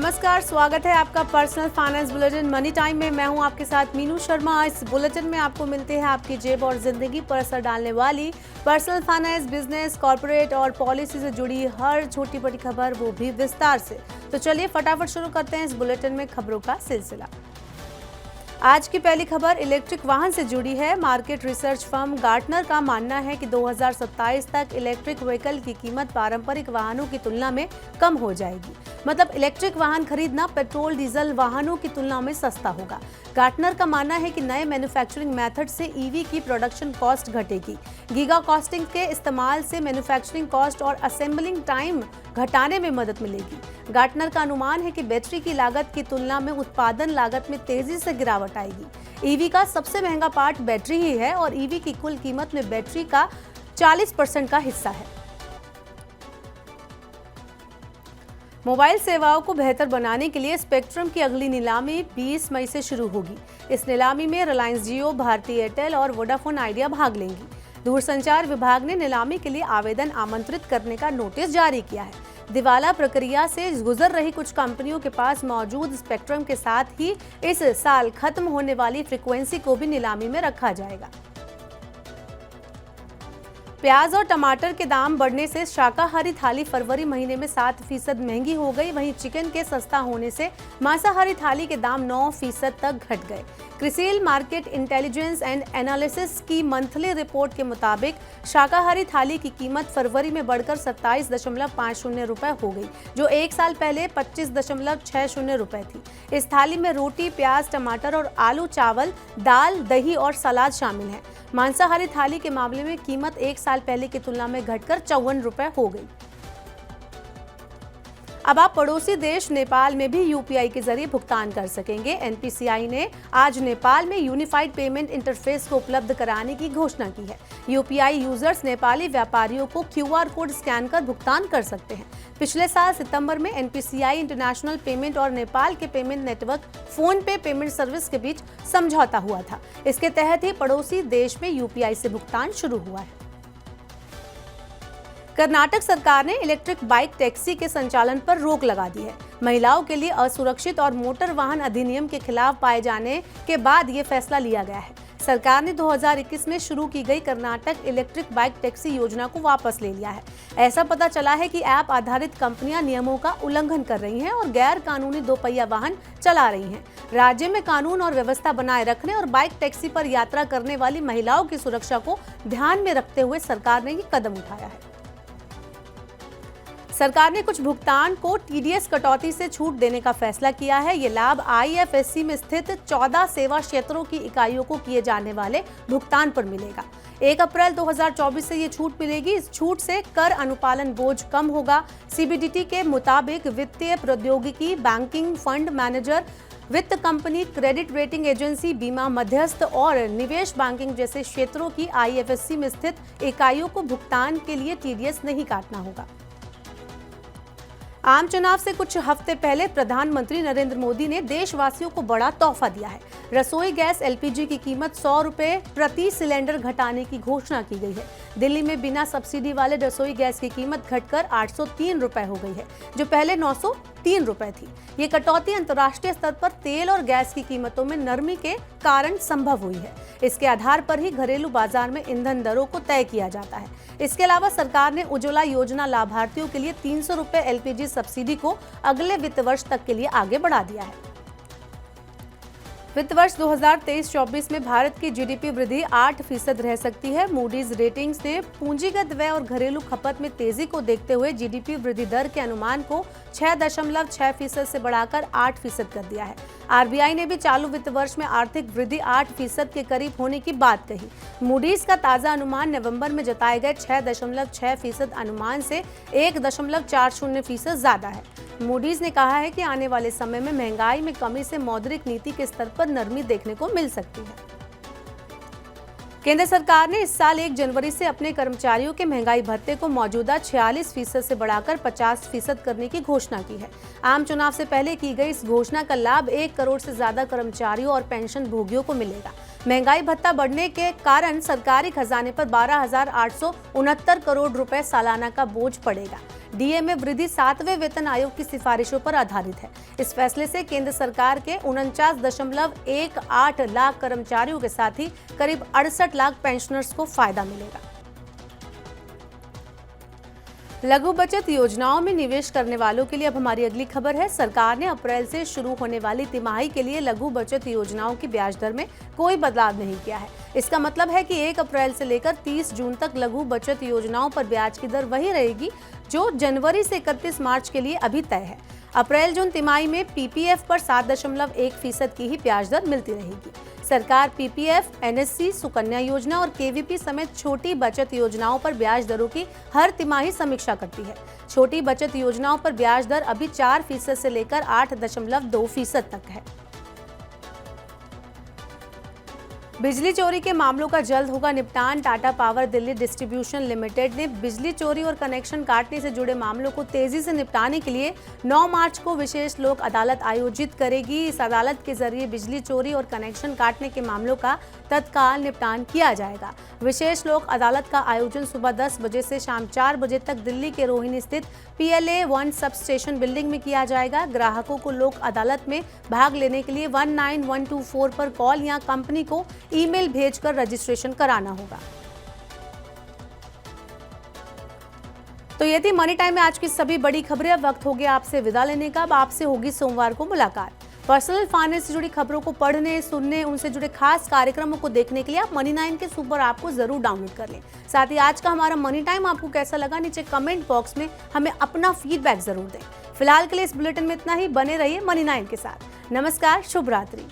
नमस्कार, स्वागत है आपका personal finance bulletin money time में। मैं हूं आपके साथ मीनू शर्मा। इस बुलेटिन में आपको मिलते हैं आपकी जेब और जिंदगी पर असर डालने वाली पर्सनल फाइनेंस, बिजनेस, कॉर्पोरेट और पॉलिसी से जुड़ी हर छोटी बड़ी खबर, वो भी विस्तार से। तो चलिए फटाफट शुरू करते हैं इस बुलेटिन में खबरों का सिलसिला। आज की पहली खबर इलेक्ट्रिक वाहन से जुड़ी है। मार्केट रिसर्च फर्म गार्टनर का मानना है कि 2027 तक इलेक्ट्रिक व्हीकल की कीमत पारंपरिक वाहनों की तुलना में कम हो जाएगी। मतलब इलेक्ट्रिक वाहन खरीदना पेट्रोल डीजल वाहनों की तुलना में सस्ता होगा। गार्टनर का मानना है कि नए मैन्युफैक्चरिंग मेथड से ईवी की प्रोडक्शन कॉस्ट घटेगी। गीगा कॉस्टिंग के इस्तेमाल से मैन्युफैक्चरिंग कॉस्ट और असेंबलिंग टाइम घटाने में मदद मिलेगी। गार्टनर का अनुमान है कि बैटरी की लागत की तुलना में उत्पादन लागत में तेजी से गिरावट आएगी। ईवी का सबसे महंगा पार्ट बैटरी ही है और ईवी की कुल कीमत में बैटरी का 40% का हिस्सा है। मोबाइल सेवाओं को बेहतर बनाने के लिए स्पेक्ट्रम की अगली नीलामी 20 मई से शुरू होगी। इस नीलामी में रिलायंस जियो, भारती एयरटेल और वोडाफोन आइडिया भाग लेंगी। दूरसंचार विभाग ने नीलामी के लिए आवेदन आमंत्रित करने का नोटिस जारी किया है। दिवाला प्रक्रिया से गुजर रही कुछ कंपनियों के पास मौजूद स्पेक्ट्रम के साथ ही इस साल खत्म होने वाली फ्रीक्वेंसी को भी नीलामी में रखा जाएगा। प्याज और टमाटर के दाम बढ़ने से शाकाहारी थाली फरवरी महीने में 7% महंगी हो गई। वहीं चिकन के सस्ता होने से मांसाहारी थाली के दाम 9% तक घट गए। CRISIL market intelligence and analysis की मंथली रिपोर्ट के मुताबिक शाकाहारी थाली की कीमत फरवरी में बढ़कर 27.50 रुपए हो गई, जो एक साल पहले 25.60 रुपए थी। इस थाली में रोटी, प्याज, टमाटर और आलू, चावल, दाल, दही और सलाद शामिल है। मांसाहारी थाली के मामले में कीमत एक साल पहले की तुलना में घटकर 54 रुपए हो गई। अब आप पड़ोसी देश नेपाल में भी यूपीआई के जरिए भुगतान कर सकेंगे। एनपीसीआई ने आज नेपाल में यूनिफाइड पेमेंट इंटरफेस को उपलब्ध कराने की घोषणा की है। यूपीआई यूजर्स नेपाली व्यापारियों को क्यूआर कोड स्कैन कर भुगतान कर सकते हैं। पिछले साल सितंबर में एनपीसीआई इंटरनेशनल पेमेंट और नेपाल के पेमेंट नेटवर्क फोन पे पेमेंट सर्विस के बीच समझौता हुआ था। इसके तहत ही पड़ोसी देश में यूपीआई से भुगतान शुरू हुआ है। कर्नाटक सरकार ने इलेक्ट्रिक बाइक टैक्सी के संचालन पर रोक लगा दी है। महिलाओं के लिए असुरक्षित और मोटर वाहन अधिनियम के खिलाफ पाए जाने के बाद ये फैसला लिया गया है। सरकार ने 2021 में शुरू की गई कर्नाटक इलेक्ट्रिक बाइक टैक्सी योजना को वापस ले लिया है। ऐसा पता चला है कि ऐप आधारित कंपनियां नियमों का उल्लंघन कर रही हैं और गैर कानूनी दोपहिया वाहन चला रही हैं। राज्य में कानून और व्यवस्था बनाए रखने और बाइक टैक्सी पर यात्रा करने वाली महिलाओं की सुरक्षा को ध्यान में रखते हुए सरकार ने ये कदम उठाया है। सरकार ने कुछ भुगतान को टीडीएस कटौती से छूट देने का फैसला किया है। ये लाभ आईएफएससी में स्थित 14 सेवा क्षेत्रों की इकाइयों को किए जाने वाले भुगतान पर मिलेगा। 1 अप्रैल 2024 से ये छूट मिलेगी। इस छूट से कर अनुपालन बोझ कम होगा। सीबीडीटी के मुताबिक वित्तीय प्रौद्योगिकी, बैंकिंग, फंड मैनेजर, वित्त कंपनी, क्रेडिट रेटिंग एजेंसी, बीमा मध्यस्थ और निवेश बैंकिंग जैसे क्षेत्रों की आईएफएससी में स्थित इकाइयों को भुगतान के लिए टीडीएस नहीं काटना होगा। आम चुनाव से कुछ हफ्ते पहले प्रधानमंत्री नरेंद्र मोदी ने देशवासियों को बड़ा तोहफा दिया है। रसोई गैस एलपीजी की कीमत 100 रुपए प्रति सिलेंडर घटाने की घोषणा की गई है। दिल्ली में बिना सब्सिडी वाले रसोई गैस की कीमत घटकर 803 रुपए हो गई है, जो पहले 903 रुपए थी। ये कटौती अंतर्राष्ट्रीय स्तर पर तेल और गैस की कीमतों में नरमी के कारण संभव हुई है। इसके आधार पर ही घरेलू बाजार में ईंधन दरों को तय किया जाता है। इसके अलावा सरकार ने उज्ज्वला योजना लाभार्थियों के लिए 300 रुपए एलपीजी सब्सिडी को अगले वित्त वर्ष तक के लिए आगे बढ़ा दिया है। वित्त वर्ष 2023-24 में भारत की जीडीपी वृद्धि 8% रह सकती है। मूडीज रेटिंग्स ने पूंजीगत व्यय और घरेलू खपत में तेजी को देखते हुए जीडीपी वृद्धि दर के अनुमान को 6.6% से बढ़ाकर 8% कर दिया है। आरबीआई ने भी चालू वित्त वर्ष में आर्थिक वृद्धि 8% के करीब होने की बात कही। मूडीज का ताजा अनुमान नवंबर में जताए गए 6.6% अनुमान से 1.40% ज्यादा है। मूडीज ने कहा है कि आने वाले समय में महंगाई में कमी से मौद्रिक नीति के स्तर पर नरमी देखने को मिल सकती है। केंद्र सरकार ने इस साल 1 जनवरी से अपने कर्मचारियों के महंगाई भत्ते को मौजूदा 46% से बढ़ाकर 50% करने की घोषणा की है। आम चुनाव से पहले की गई इस घोषणा का लाभ 1 करोड़ से ज्यादा कर्मचारियों और पेंशन भोगियों को मिलेगा। महंगाई भत्ता बढ़ने के कारण सरकारी खजाने पर 12,869 करोड़ रुपए सालाना का बोझ पड़ेगा। डीए में वृद्धि 7वें वेतन आयोग की सिफारिशों पर आधारित है। इस फैसले से केंद्र सरकार के 49.18 लाख कर्मचारियों के साथ ही करीब 68 लाख पेंशनर्स को फायदा मिलेगा। लघु बचत योजनाओं में निवेश करने वालों के लिए अब हमारी अगली खबर है। सरकार ने अप्रैल से शुरू होने वाली तिमाही के लिए लघु बचत योजनाओं की ब्याज दर में कोई बदलाव नहीं किया है। इसका मतलब है कि 1 अप्रैल से लेकर 30 जून तक लघु बचत योजनाओं पर ब्याज की दर वही रहेगी जो जनवरी से 31 मार्च के लिए अभी तय है। अप्रैल जून तिमाही में पीपीएफ पर 7.1% की ही ब्याज दर मिलती रहेगी। सरकार पीपीएफ, एनएससी, सुकन्या योजना और केवीपी समेत छोटी बचत योजनाओं पर ब्याज दरों की हर तिमाही समीक्षा करती है। छोटी बचत योजनाओं पर ब्याज दर अभी 4% से लेकर 8.2% तक है। बिजली चोरी के मामलों का जल्द होगा निपटान। Tata power Delhi distribution limited ने बिजली चोरी और कनेक्शन काटने से जुड़े मामलों को तेजी से निपटाने के लिए 9 मार्च को विशेष लोक अदालत आयोजित करेगी। इस अदालत के जरिए बिजली चोरी और कनेक्शन काटने के मामलों का तत्काल निपटान किया जाएगा। विशेष लोक अदालत का आयोजन सुबह 10 बजे से शाम 4 बजे तक दिल्ली के रोहिणी स्थित PLA 1 सब स्टेशन बिल्डिंग में किया जाएगा। ग्राहकों को लोक अदालत में भाग लेने के लिए 19124 पर कॉल या कंपनी को ईमेल भेजकर रजिस्ट्रेशन कराना होगा। तो ये थी मनी टाइम में आज की सभी बड़ी खबरें। अब वक्त हो गया आपसे विदा लेने का। अब आपसे होगी सोमवार को मुलाकात। पर्सनल फाइनेंस से जुड़ी खबरों को पढ़ने, सुनने, उनसे जुड़े खास कार्यक्रमों को देखने के लिए आप मनी 9 के सुपर ऐप को जरूर डाउनलोड कर लें। साथ ही आज का हमारा मनी टाइम आपको कैसा लगा, नीचे कमेंट बॉक्स में हमें अपना फीडबैक जरूर दें। फिलहाल के लिए इस बुलेटिन में इतना ही। बने रहिए मनी 9 के साथ। नमस्कार, शुभ रात्रि।